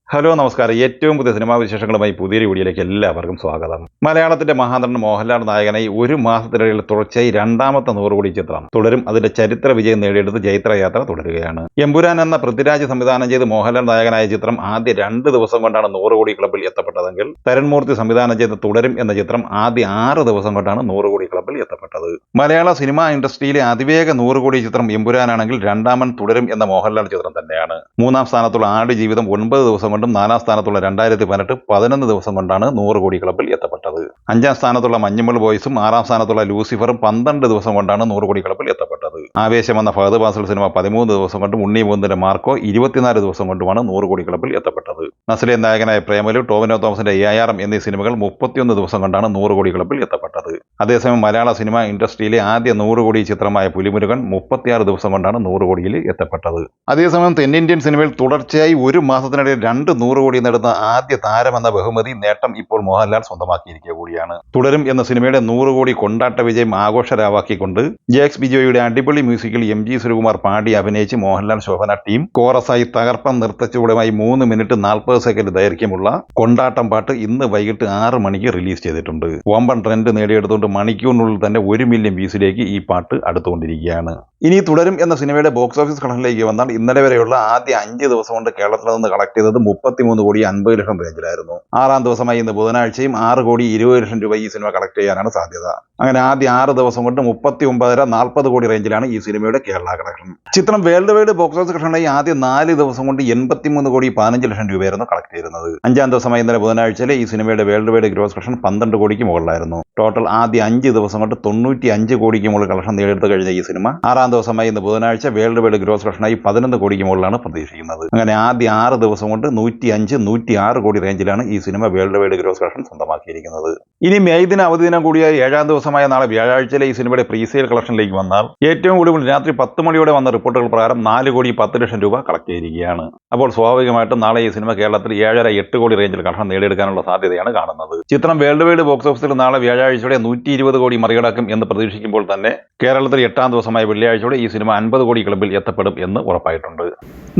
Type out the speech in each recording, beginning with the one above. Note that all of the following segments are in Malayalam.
ഹലോ നമസ്കാരം. ഏറ്റവും പുതിയ സിനിമാ വിശേഷങ്ങളുമായി പുതിയൊരു വീഡിയോയിലേക്ക് എല്ലാവർക്കും സ്വാഗതം. മലയാളത്തിന്റെ മഹാനടൻ മോഹൻലാൽ നായകനായി ഒരു മാസത്തിനിടയിൽ തുടർച്ചയായി രണ്ടാമത്തെ 100 കോടി ചിത്രം തുടരും. അതിന്റെ ചരിത്ര വിജയം നേടിയെടുത്ത് ജൈത്രയാത്ര തുടരുകയാണ്. എമ്പുരാൻ എന്ന പൃഥ്വിരാജ് സംവിധാനം ചെയ്ത് മോഹൻലാൽ നായകനായ ചിത്രം ആദ്യ 2 ദിവസം കൊണ്ടാണ് 100 കോടി ക്ലബിൽ എത്തപ്പെട്ടതെങ്കിൽ തരൺമൂർത്തി സംവിധാനം ചെയ്ത് തുടരും എന്ന ചിത്രം ആദ്യ 6 ദിവസം കൊണ്ടാണ് 100 കോടി ക്ലബിൽ എത്തപ്പെട്ടത്. മലയാള സിനിമാ ഇൻഡസ്ട്രിയിലെ അതിവേഗ 100 കോടി ചിത്രം എമ്പുരാനാണെങ്കിൽ രണ്ടാമൻ തുടരും എന്ന മോഹൻലാൽ ചിത്രം തന്നെയാണ്. 3-ാം സ്ഥാനത്തുള്ള ആടുജീവിതം 9 ദിവസം കൊണ്ടും 4-ാം സ്ഥാനത്തുള്ള 2018 11 ദിവസം കൊണ്ടാണ് 100 കോടി ക്ലബിൽ എത്തപ്പെട്ടത്. 5-ാം സ്ഥാനത്തുള്ള മഞ്ഞുമൽ ബോയ്സും 6-ാം സ്ഥാനത്തുള്ള ലൂസിഫറും 12 ദിവസം കൊണ്ടാണ് 100 കോടി ക്ലബിൽ എത്തപ്പെട്ടത്. ആവേശം എന്ന ഫഹദ് ഫാസിൽ സിനിമ 13 ദിവസം കൊണ്ടും ഉണ്ണി മുകുന്ദന്റെ മാർക്കോ 24 ദിവസം കൊണ്ടുമാണ് 100 കോടി ക്ലബിൽ എത്തപ്പെട്ടത്. നസ്ലിൻ നായകനായ പ്രേമലു, ടോവിനോ തോമസിന്റെ ARM എന്നീ സിനിമകൾ 31 ദിവസം കൊണ്ടാണ് 100 കോടി ക്ലബിൽ എത്തപ്പെട്ടത്. അതേസമയം മലയാള സിനിമാ ഇൻഡസ്ട്രിയിലെ ആദ്യ 100 കോടി ചിത്രമായ പുലിമുരുകൻ 36 ദിവസം കൊണ്ടാണ് 100 കോടിയിൽ എത്തപ്പെട്ടത്. അതേസമയം തെന്നിന്ത്യൻ സിനിമയിൽ തുടർച്ചയായി ഒരു മാസത്തിനിടയിൽ 2 100 കോടി നേടുന്ന ആദ്യ താരമെന്ന ബഹുമതി നേട്ടം ഇപ്പോൾ മോഹൻലാൽ സ്വന്തമാക്കിയിരിക്കുക കൂടിയാണ്. തുടരും എന്ന സിനിമയുടെ 100 കോടി കൊണ്ടാട്ട വിജയം ആഘോഷരാവാക്കിക്കൊണ്ട് ജെക്സ് ബിജോയുടെ അടിപൊളി മ്യൂസിക്കിൽ MG ശ്രീകുമാർ പാടി അഭിനയിച്ച് മോഹൻലാൽ ശോഭന ടീം കോറസായി തകർപ്പൻ നൃത്തച്ചുവടുമായി 3 മിനിറ്റ് 40 സെക്കൻഡ് ദൈർഘ്യമുള്ള കൊണ്ടാട്ടം പാട്ട് ഇന്ന് വൈകിട്ട് 6 മണിക്ക് റിലീസ് ചെയ്തിട്ടുണ്ട്. വമ്പൻ ട്രെൻഡ് നേടിയെടുത്തുകൊണ്ട് മണിക്കൂറിനുള്ളിൽ തന്നെ 1 മില്യൺ വ്യൂസിലേക്ക് ഈ പാട്ട് അടുത്തുകൊണ്ടിരിക്കുകയാണ്. ഇനി തുടരും എന്ന സിനിമയുടെ ബോക്സ് ഓഫീസ് കളക്ഷനിലേക്ക് വന്നാൽ ഇന്നലെ വരെയുള്ള ആദ്യ 5 ദിവസം കൊണ്ട് കേരളത്തിൽ നിന്ന് കളക്ട് ചെയ്തത് 33 കോടി 50 ലക്ഷം റേഞ്ചിലായിരുന്നു. 6-ാം ദിവസമായി ഇന്ന് ബുധനാഴ്ചയും 6 കോടി 20 ലക്ഷം രൂപ ഈ സിനിമ കളക്ട് ചെയ്യാനാണ് സാധ്യത. അങ്ങനെ ആദ്യ 6 ദിവസം കൊണ്ട് 39.5-40 കോടി റേഞ്ചിലാണ് ഈ സിനിമയുടെ കേരള കളക്ഷൻ. ചിത്രം വേൾഡ് വൈഡ് ബോക്സ് ഓഫീസ് കളക്ഷനായി ആദ്യ 4 ദിവസം കൊണ്ട് 83 കോടി 15 ലക്ഷം രൂപയായിരുന്നു കളക്ട് ചെയ്തിരുന്നത്. 5-ാം ദിവസമായി ഇന്നലെ ബുധനാഴ്ചയിലെ ഈ സിനിമയുടെ വേൾഡ് വൈഡ് ഗ്രോസ് കളക്ഷൻ 12 കോടിക്ക് മുകളിലായിരുന്നു. ടോട്ടൽ ആദ്യ 5 ദിവസം കൊണ്ട് 95 കോടിക്ക് മുകളിൽ കളക്ഷൻ നേടിയെടുത്ത് കഴിഞ്ഞ ഈ സിനിമ 6-ാം ദിവസമായി ഇന്ന് ബുധനാഴ്ച വേൾഡ് വൈഡ് ഗ്രോസ് കളക്ഷനായി 11 കോടിക്ക് മുകളിലാണ് പ്രതീക്ഷിക്കുന്നത്. അങ്ങനെ ആദ്യ 6 ദിവസം കൊണ്ട് 105-106 കോടി റേഞ്ചിലാണ് ഈ സിനിമ വേൾഡ് വൈഡ് ഗ്രോസ് കളക്ഷൻ സ്വന്തമാക്കിയിരിക്കുന്നത്. ഇനി മെയ് ദിന അവധി ദിനം കൂടിയായ 7-ാം ദിവസമായ നാളെ വ്യാഴാഴ്ചയിലെ ഈ സിനിമയുടെ പ്രീസെയിൽ കളക്ഷനിലേക്ക് വന്നാൽ ഏറ്റവും കൂടുതൽ രാത്രി 10 മണിയോടെ വന്ന റിപ്പോർട്ടുകൾ പ്രകാരം 4 കോടി 10 ലക്ഷം രൂപ കളക്ട് ചെയ്തിരിക്കുകയാണ്. അപ്പോൾ സ്വാഭാവികമായിട്ടും നാളെ ഈ സിനിമ കേരളത്തിൽ 7.5-8 കോടി റേഞ്ചിൽ കളക്ഷൻ നേടിയെടുക്കാനുള്ള സാധ്യതയാണ് കാണുന്നത്. ചിത്രം വേൾഡ് വൈഡ് ബോക്സ് ഓഫീസിൽ നാളെ വ്യാഴാഴ്ചയോടെ 120 കോടി മറികടക്കും എന്ന് പ്രതീക്ഷിക്കുമ്പോൾ തന്നെ കേരളത്തിൽ 8-ാം ദിവസമായ വെള്ളിയാഴ്ചയോടെ ഈ സിനിമ 50 കോടി ക്ലബിൽ എത്തപ്പെടും എന്ന് ഉറപ്പായിട്ടുണ്ട്.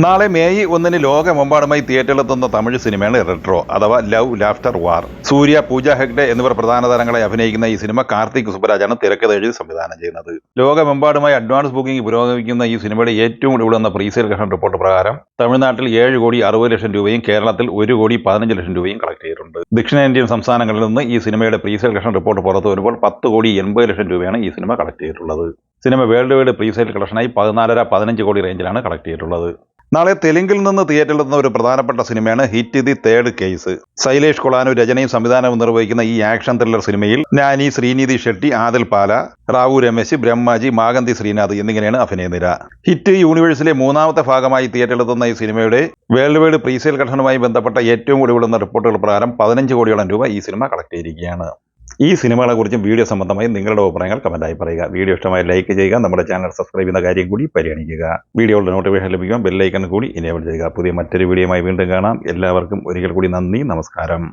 നാളെ മെയ് 1 ലോകമെമ്പാടുമായി തിയേറ്ററിലെത്തുന്ന തമിഴ് സിനിമയാണ് റെട്രോ അഥവാ ലവ് ലാഫ്റ്റർ വാർ. സൂര്യ, പൂജ ഹെഗ്ഡെ എന്നിവർ പ്രധാന താരങ്ങളെ അഭിനയിക്കുന്ന ഈ സിനിമ കാർത്തിക് സുബ്ബരാജാണ് തിരക്കഥ എഴുതി സംവിധാനം ചെയ്യുന്നത്. ലോകമെമ്പാടുമായി അഡ്വാൻസ് ബുക്കിംഗ് പുരോഗമിക്കുന്ന ഈ സിനിമയുടെ ഏറ്റവും കൂടുതൽ പ്രീസെയിൽ കളക്ഷൻ റിപ്പോർട്ട് പ്രകാരം തമിഴ്നാട്ടിൽ 7 കോടി 60 ലക്ഷം രൂപയും കേരളത്തിൽ 1 കോടി 15 ലക്ഷം രൂപയും കളക്ട് ചെയ്തിട്ടുണ്ട്. ദക്ഷിണേന്ത്യൻ സംസ്ഥാനങ്ങളിൽ നിന്ന് ഈ സിനിമയുടെ പ്രീസെയിൽ കളക്ഷൻ റിപ്പോർട്ട് പുറത്തു വരുമ്പോൾ 10 കോടി 80 ലക്ഷം രൂപയാണ് ഈ സിനിമ കളക്ട് ചെയ്തിട്ടുള്ളത്. സിനിമ വേൾഡ് വൈഡ് പ്രീസെയിൽ കളക്ഷനായി 14.5 കോടി റേഞ്ചിലാണ് കളക്ട് ചെയ്തിട്ടുള്ളത്. നാളെ തെലുങ്കിൽ നിന്ന് തിയേറ്ററിലെത്തുന്ന ഒരു പ്രധാനപ്പെട്ട സിനിമയാണ് HIT the third case. Sailesh Kolanu രചനയും സംവിധാനവും നിർവഹിക്കുന്ന ഈ ആക്ഷൻ ത്രില്ലർ സിനിമയിൽ നാനി, ശ്രീനിധി ഷെട്ടി, ആദിൽ പാല, റാവു രമേശ്, ബ്രഹ്മാജി, മാഗന്തി ശ്രീനാഥ് എന്നിങ്ങനെയാണ് അഭിനയനിര. ഹിറ്റ് യൂണിവേഴ്സിലെ 3-ാമത്തെ ഭാഗമായി തിയേറ്ററിലെത്തുന്ന ഈ സിനിമയുടെ വേൾഡ് വൈഡ് പ്രീസെയിൽ കളക്ഷനുമായി ബന്ധപ്പെട്ട ഏറ്റവും കൂടുതൽ റിപ്പോർട്ടുകൾ പ്രകാരം 15 കോടിയോളം രൂപ ഈ സിനിമ കളക്ട് ചെയ്തിരിക്കുകയാണ്. ഈ സിനിമകളെക്കുറിച്ചും വീഡിയോ സംബന്ധമായി നിങ്ങളുടെ അഭിപ്രായങ്ങൾ കമന്റായി പറയുക. വീഡിയോ ഇഷ്ടമായി ലൈക്ക് ചെയ്യുക. നമ്മുടെ ചാനൽ സബ്സ്ക്രൈബ് ചെയ്യുന്ന കാര്യം കൂടി പരിഗണിക്കുക. വീഡിയോയുടെ നോട്ടിഫിക്കേഷൻ ലഭിക്കാൻ ബെല്ലൈക്കൺ കൂടി എനേബിൾ ചെയ്യുക. പുതിയ മറ്റൊരു വീഡിയോയുമായി വീണ്ടും കാണാം. എല്ലാവർക്കും ഒരിക്കൽ കൂടി നന്ദി, നമസ്കാരം.